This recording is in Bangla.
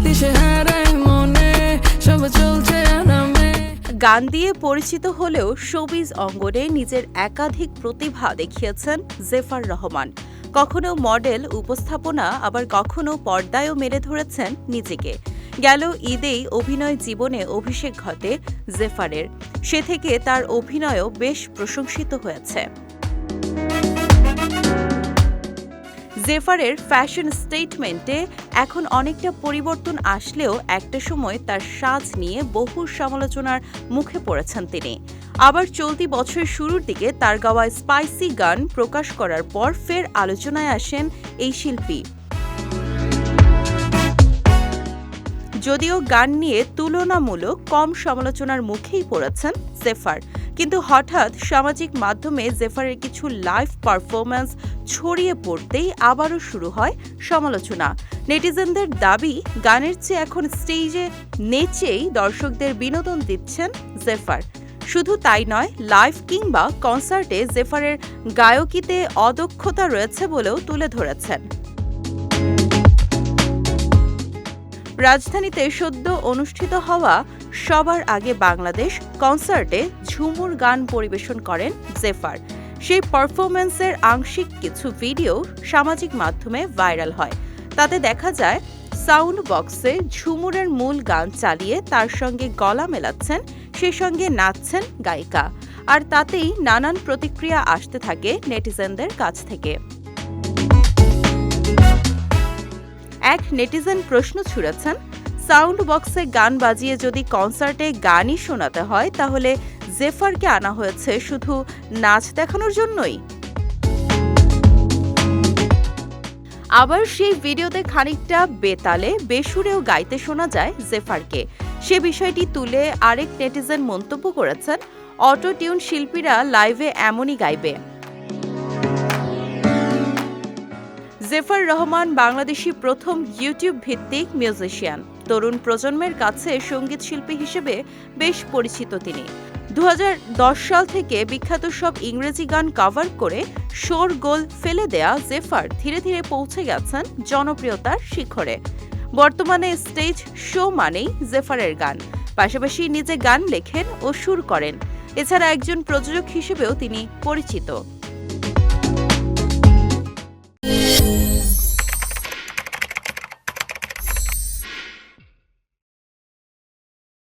দিশেহারায় মনে সব চলছে আরামে। গান দিয়ে পরিচিত হলেও শোবিজ অঙ্গনে নিজের একাধিক প্রতিভা দেখিয়েছেন জেফার রহমান। কখনো মডেল, উপস্থাপনা, আবার কখনো পর্দায়ও মেলে ধরেছেন নিজেকে। গেল ঈদেই অভিনয় জীবনে অভিষেক ঘটে জেফারের। সে থেকে তার অভিনয়ও বেশ প্রশংসিত হয়েছে। জেফারের ফ্যাশন স্টেটমেন্টে এখন অনেকটা পরিবর্তন আসলেও একটা সময় তার সাজ নিয়ে বহু সমালোচনার মুখে পড়েছেন তিনি। আবার চলতি বছরের শুরুর দিকে তার গাওয়া স্পাইসি গান প্রকাশ করার পর ফের আলোচনায় আসেন এই শিল্পী। যদিও গান নিয়ে তুলনামূলক কম সমালোচনার মুখেই পড়েছেন জেফার, কিন্তু হঠাৎ সামাজিক মাধ্যমে জেফারের কিছু লাইভ পারফরম্যান্স ছড়িয়ে পড়তেই আবারও শুরু হয় সমালোচনা। নেটিজেনদের দাবি, গানের চেয়ে এখন স্টেজে নেচেই দর্শকদের বিনোদন দিচ্ছেন জেফার। শুধু তাই নয়, লাইভ কিংবা কনসার্টে জেফারের গায়কিতে অদক্ষতা রয়েছে বলেও তুলে ধরেছেন। রাজধানীতে সদ্য অনুষ্ঠিত হওয়া সবার আগে বাংলাদেশ কনসার্টে ঝুমুর গান পরিবেশন করেন জেফার। সেই পারফরম্যান্সের আংশিক কিছু ভিডিও সামাজিক মাধ্যমে ভাইরাল হয়। তাতে দেখা যায় সাউন্ড বক্সে ঝুমুরের মূল গান চালিয়ে তার সঙ্গে গলা মেলাচ্ছেন, সেই সঙ্গে নাচছেন গায়িকা। আর তাতেই নানান প্রতিক্রিয়া আসতে থাকে নেটিজেনদের কাছ থেকে। এক নেটিজেন প্রশ্ন ছুড়েছেন, সাউন্ড বক্সে গান বাজিয়ে যদি কনসার্টে গানই শোনাতে হয়, তাহলে জেফারকে আনা হয়েছে শুধু নাচ দেখানোর জন্যই? আবার সেই ভিডিওতে খানিকটা বেতালে বেসুরেও গাইতে শোনা যায় জেফারকে। সে বিষয়টি তুলে আরেক নেটিজেন মন্তব্য করেছেন, অটো টিউন শিল্পীরা লাইভে এমনই গাইবে। জেফার রহমান বাংলাদেশি প্রথম ইউটিউব ভিত্তিক মিউজিশিয়ান। তরুণ প্রজন্মের কাছে সঙ্গীত শিল্পী হিসেবে বেশ পরিচিত তিনি। 2010 সাল থেকে বিখ্যাত সব ইংরেজি গান কভার করে শোরগোল ফেলে দেয়া জেফার ধীরে ধীরে পৌঁছে গেছেন জনপ্রিয়তার শিখরে। বর্তমানে স্টেজ শো মানেই জেফারের গান। পাশাপাশি নিজে গান লেখেন ও সুর করেন। এছাড়া একজন প্রযোজক হিসেবেও তিনি পরিচিত।